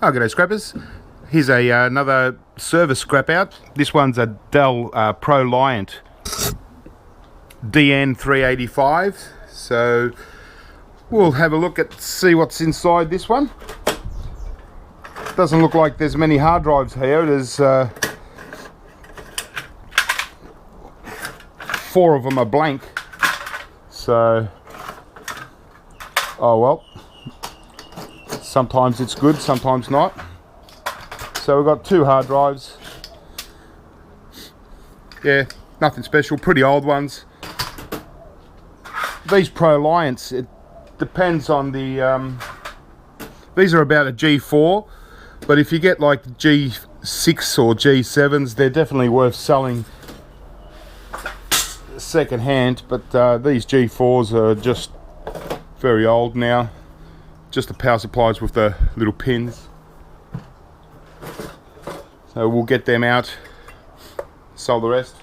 Oh, g'day scrappers. Here's another service scrap out. This one's a Dell Proliant DN385. So we'll have a look at see what's inside this one. Doesn't look like there's many hard drives here. There's 4 of them are blank. So, oh well. Sometimes it's good, sometimes not. So we've got 2 hard drives. Yeah, nothing special, pretty old ones. These Proliants, it depends on the... these are about a G4, but if you get like G6 or G7s, they're definitely worth selling second hand, but these G4s are just very old now. Just the power supplies with the little pins. So we'll get them out, sell the rest.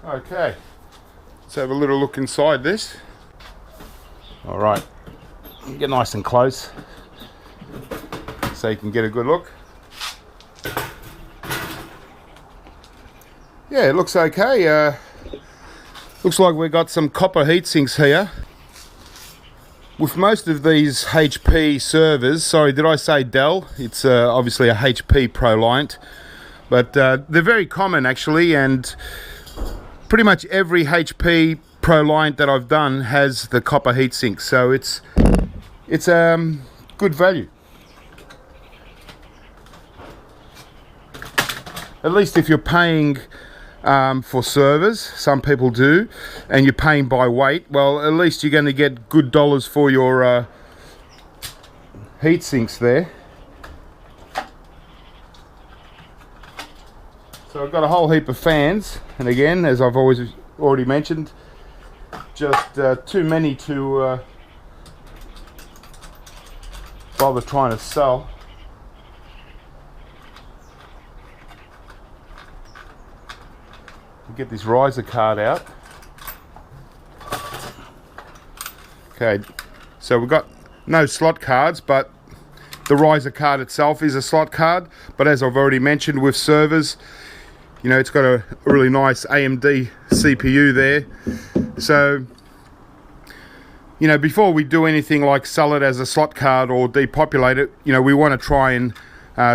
Okay, let's have a little look inside this. Alright, get nice and close so you can get a good look. Yeah, it looks okay. Looks like we've got some copper heat sinks here. With most of these HP servers, sorry, did I say Dell? It's obviously a HP Proliant, but they're very common actually, and pretty much every HP Proliant that I've done has the copper heat sink, so it's good value. At least if you're paying for servers, some people do, and you're paying by weight, well, at least you're going to get good dollars for your heat sinks there. So I've got a whole heap of fans, and again, as I've already mentioned, just too many to bother trying to sell. Get this riser card out. Okay, so we've got no slot cards, but the riser card itself is a slot card. But as I've already mentioned with servers, you know, it's got a really nice AMD CPU there. So, you know, before we do anything like sell it as a slot card or depopulate it, you know, we want to try and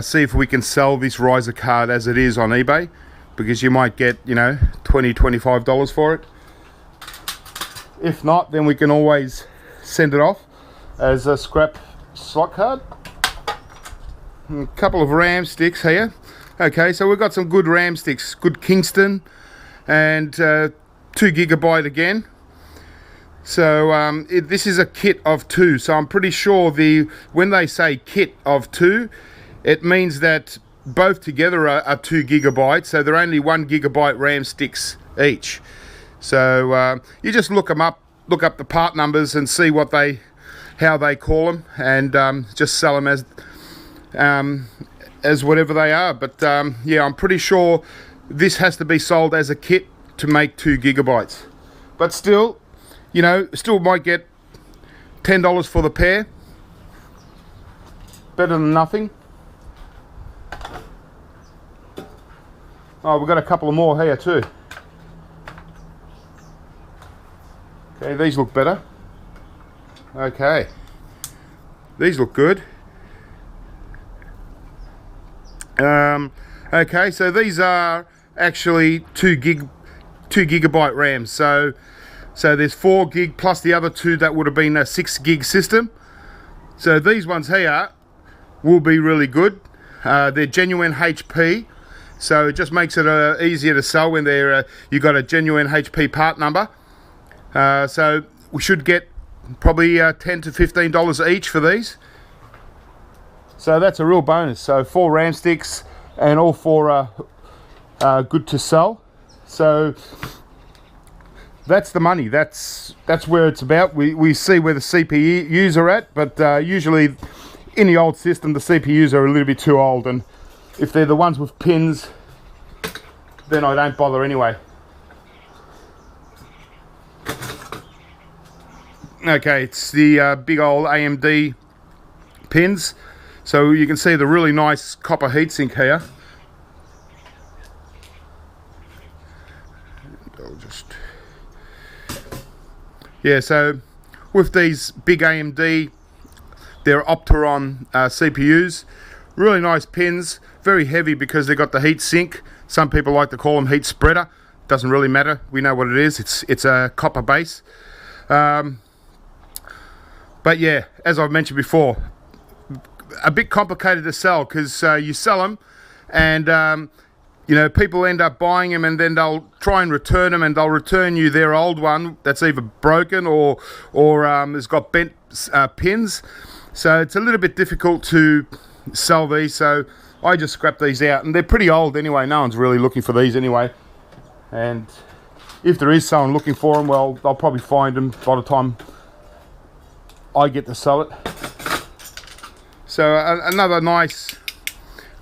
see if we can sell this riser card as it is on eBay, because you might get, you know, $20, $25 for it. If not, then we can always send it off as a scrap slot card. A couple of RAM sticks here. Okay, so we've got some good RAM sticks, good Kingston, and 2 GB again. So this is a kit of 2, so I'm pretty sure when they say kit of 2, it means that both together are 2 GB, so they're only 1 GB RAM sticks each. So you just look them up, look up the part numbers and see how they call them, and just sell them as whatever they are. But yeah, I'm pretty sure this has to be sold as a kit to make 2 GB. But still, you know, still might get $10 for the pair. Better than nothing. Oh, we've got a couple of more here too. Okay, these look better. Okay, these look good. Okay, so these are actually 2 GB RAM. So there's 4 gig plus the other 2 that would have been a 6 gig system. So these ones here will be really good. They're genuine HP. So it just makes it easier to sell when you got a genuine HP part number. So we should get probably $10 to $15 each for these. So that's a real bonus. So 4 RAM sticks and all 4 are good to sell. So that's the money. That's where it's about. We see where the CPUs are at, but usually in the old system the CPUs are a little bit too old, and if they're the ones with pins, then I don't bother anyway. Okay, it's the big old AMD pins. So you can see the really nice copper heatsink here. I'll just... Yeah, so with these big AMD, they're Opteron CPUs. Really nice pins, very heavy because they've got the heat sink. Some people like to call them heat spreader. Doesn't really matter. We know what it is. It's a copper base. But yeah, as I've mentioned before, a bit complicated to sell because you sell them and you know, people end up buying them and then they'll try and return them, and they'll return you their old one that's either broken or has got bent pins. So it's a little bit difficult to sell these, so I just scrap these out, and they're pretty old anyway. No one's really looking for these anyway, and if there is someone looking for them, well, they'll probably find them by the time I get to sell it. So another nice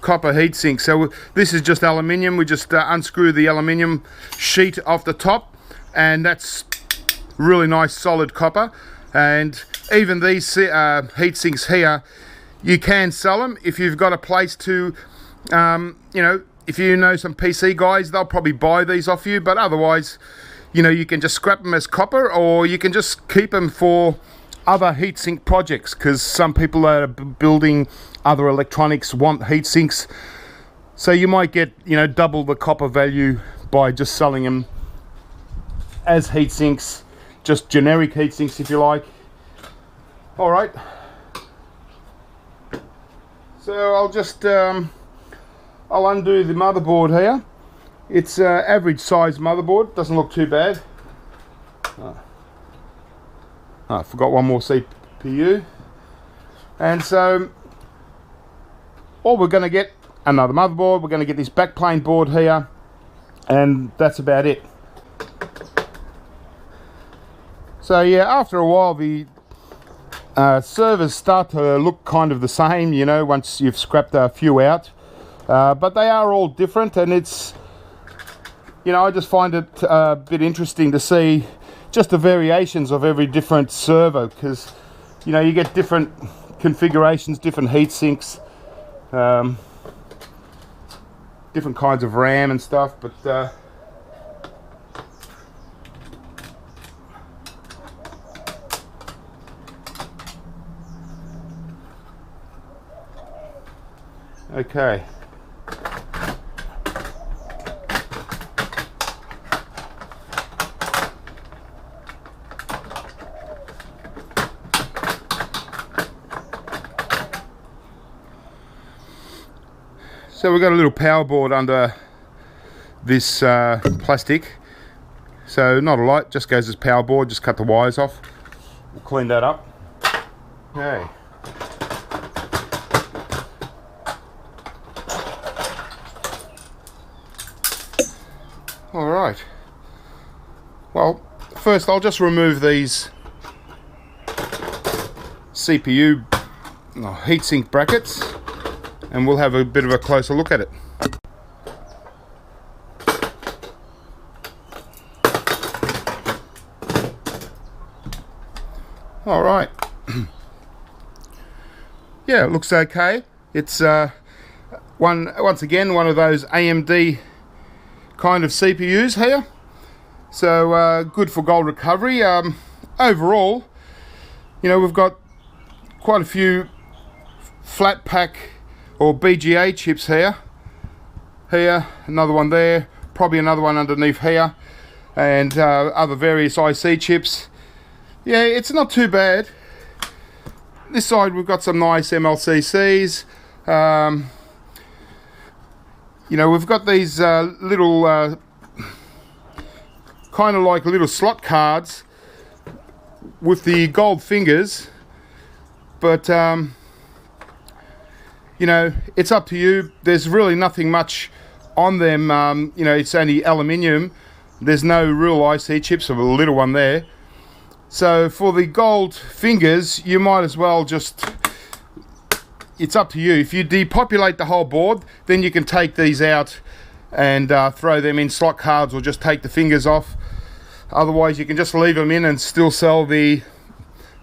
copper heatsink. So this is just aluminium. We just unscrew the aluminium sheet off the top, and that's really nice solid copper. And even these heat sinks here, you can sell them if you've got a place to, you know, if you know some PC guys, they'll probably buy these off you. But otherwise, you know, you can just scrap them as copper, or you can just keep them for other heatsink projects, because some people that are building other electronics want heat sinks. So you might get, you know, double the copper value by just selling them as heat sinks. Just generic heat sinks, if you like. All right. So I'll just I'll undo the motherboard here. It's average size motherboard. Doesn't look too bad. Oh, I forgot one more CPU. And so all we're going to get, another motherboard. We're going to get this backplane board here, and that's about it. So yeah, after a while the servers start to look kind of the same, you know, once you've scrapped a few out. But they are all different, and it's, you know, I just find it a bit interesting to see just the variations of every different server, because, you know, you get different configurations, different heat sinks, different kinds of RAM and stuff, but okay. So we've got a little power board under this plastic. So not a lot, just goes as power board, just cut the wires off. We'll clean that up. Okay. All right. Well, first I'll just remove these CPU heatsink brackets, and we'll have a bit of a closer look at it. All right. Yeah, it looks okay. It's once again one of those AMD kind of CPUs here, so good for gold recovery. Overall, you know, we've got quite a few flat pack or BGA chips here, another one there, probably another one underneath here, and other various IC chips. Yeah, it's not too bad. This side we've got some nice MLCCs. You know, we've got these little kind of like little slot cards with the gold fingers, but you know, it's up to you. There's really nothing much on them. You know, it's only aluminium. There's no real IC chips, of a little one there. So for the gold fingers, you might as well just, it's up to you. If you depopulate the whole board, then you can take these out and throw them in slot cards, or just take the fingers off. Otherwise, you can just leave them in and still sell the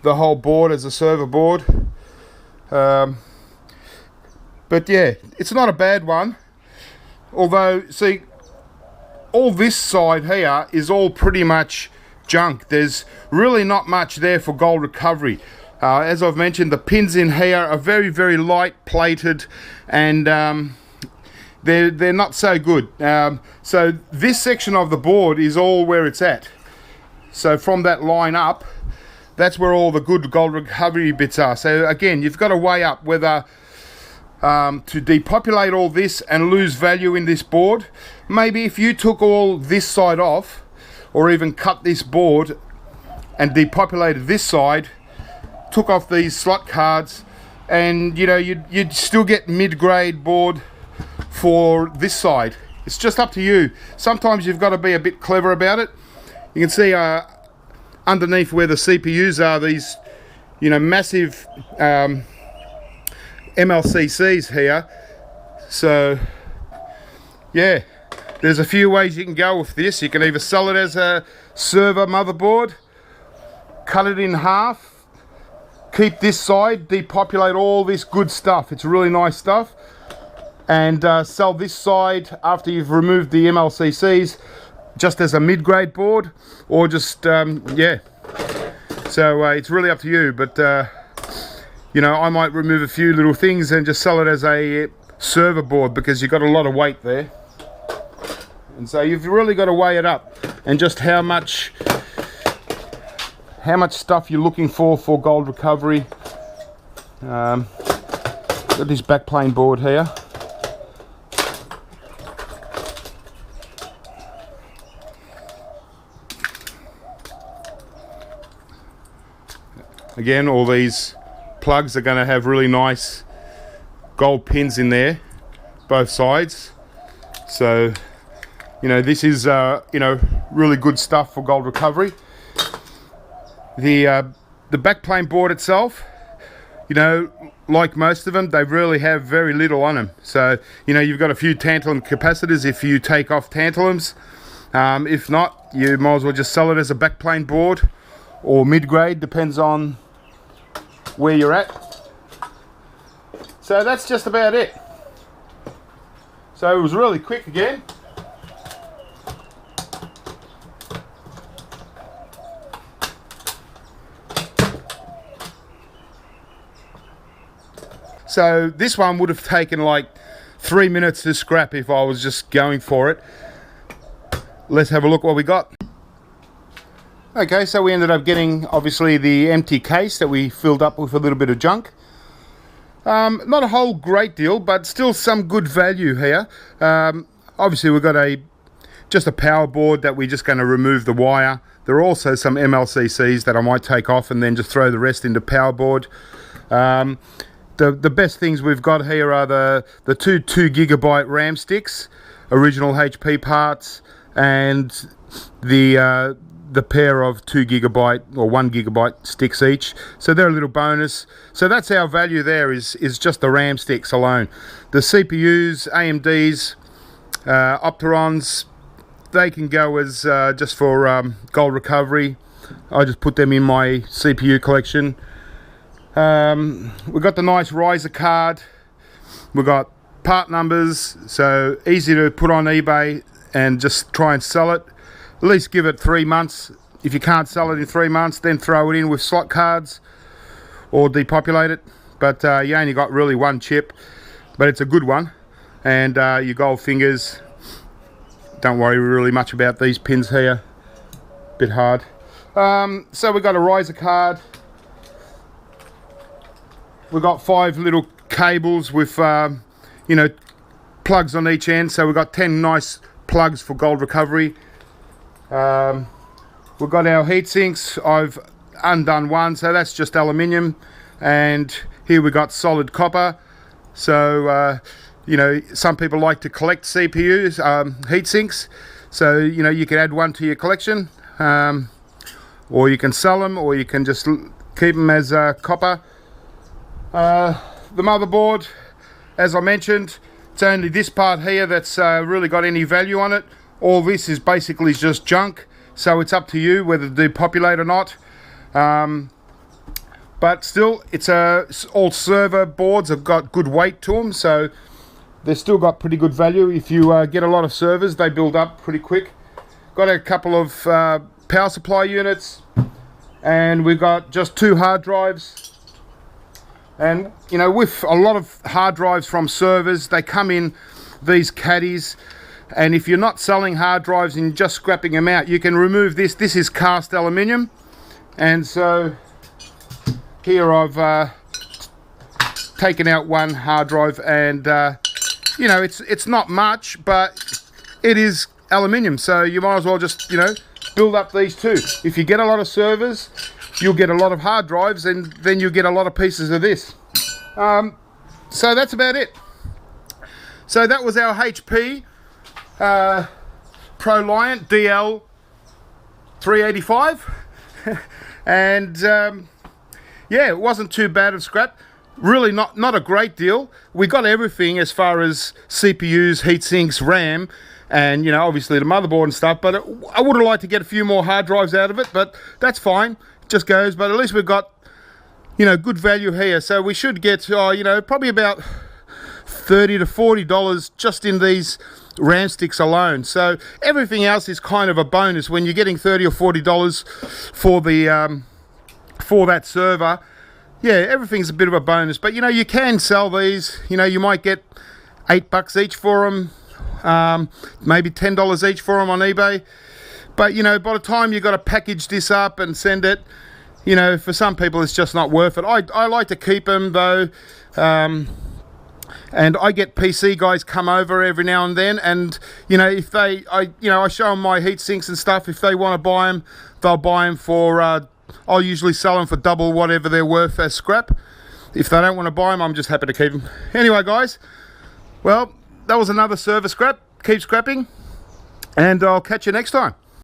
the whole board as a server board. But yeah, it's not a bad one. Although, see, all this side here is all pretty much junk. There's really not much there for gold recovery. As I've mentioned, the pins in here are very, very light plated, and they're not so good. So this section of the board is all where it's at. So from that line up, that's where all the good gold recovery bits are. So again, you've got to weigh up whether to depopulate all this and lose value in this board. Maybe if you took all this side off, or even cut this board and depopulated this side, took off these slot cards, and you know, you'd still get mid-grade board for this side. It's just up to you. Sometimes you've got to be a bit clever about it. You can see underneath where the CPUs are, these, you know, massive MLCCs here. So yeah, there's a few ways you can go with this. You can either sell it as a server motherboard, cut it in half, keep this side, depopulate all this good stuff, it's really nice stuff, and sell this side after you've removed the MLCCs just as a mid-grade board, or just yeah. So it's really up to you, but you know, I might remove a few little things and just sell it as a server board, because you've got a lot of weight there. And so you've really got to weigh it up, and just how much stuff you're looking for gold recovery. Got this backplane board here. Again, all these plugs are going to have really nice gold pins in there, both sides. So, you know, this is you know, really good stuff for gold recovery. The backplane board itself, you know, like most of them, they really have very little on them. So, you know, you've got a few tantalum capacitors if you take off tantalums. If not, you might as well just sell it as a backplane board, or mid-grade, depends on where you're at. So that's just about it. So it was really quick again. So this one would have taken like 3 minutes to scrap if I was just going for it. Let's have a look what we got. Okay, so we ended up getting obviously the empty case that we filled up with a little bit of junk. Not a whole great deal, but still some good value here. Obviously we've got just a power board that we're just going to remove the wire. There are also some MLCCs that I might take off and then just throw the rest into power board. The best things we've got here are the two 2 GB RAM sticks, original HP parts, and the pair of 2 GB or 1 GB sticks each. So they're a little bonus. So that's our value there, is just the RAM sticks alone. The CPUs, AMDs, Opterons, they can go as just for gold recovery. I just put them in my CPU collection. We've got the nice riser card. We've got part numbers, so easy to put on eBay and just try and sell it. At least give it 3 months. If you can't sell it in 3 months, then throw it in with slot cards or depopulate it. But you only got really one chip, but it's a good one. And your gold fingers, don't worry really much about these pins here. Bit hard. So we've got a riser card. We've got 5 little cables with you know, plugs on each end. So we've got 10 nice plugs for gold recovery. We've got our heat sinks. I've undone one, so that's just aluminium, and here we got solid copper. So you know, some people like to collect CPUs, heat sinks, so you know, you can add one to your collection, or you can sell them, or you can just keep them as copper. The motherboard, as I mentioned, it's only this part here that's really got any value on it. All this is basically just junk, so it's up to you whether to depopulate or not. but still, it's all server boards have got good weight to them, so they've still got pretty good value. If you get a lot of servers, they build up pretty quick. Got a couple of power supply units, and we've got just 2 hard drives. And you know, with a lot of hard drives from servers, they come in these caddies, and if you're not selling hard drives and just scrapping them out, you can remove this. This is cast aluminium, and so here I've taken out 1 hard drive, and you know, it's not much, but it is aluminium, so you might as well just, you know, build up these 2. If you get a lot of servers, you'll get a lot of hard drives, and then you'll get a lot of pieces of this. So that's about it. So that was our HP Proliant DL385 and yeah, it wasn't too bad of scrap. Really not a great deal. We got everything as far as CPUs, heat sinks, RAM, and you know, obviously the motherboard and stuff, but I would have liked to get a few more hard drives out of it, but that's fine, it just goes. But at least we've got, you know, good value here, so we should get you know, probably about $30 to $40 just in these RAM sticks alone. So everything else is kind of a bonus when you're getting $30 or $40 for the for that server. Yeah, everything's a bit of a bonus, but you know, you can sell these. You know, you might get $8 each for them, maybe $10 each for them on eBay. But you know, by the time you've got to package this up and send it, you know, for some people it's just not worth it. I like to keep them though, and I get PC guys come over every now and then, and you know, if I show them my heat sinks and stuff. If they want to buy them, they'll buy them for I'll usually sell them for double whatever they're worth as scrap. If they don't want to buy them, I'm just happy to keep them. Anyway guys, well, that was another server scrap. Keep scrapping, and I'll catch you next time.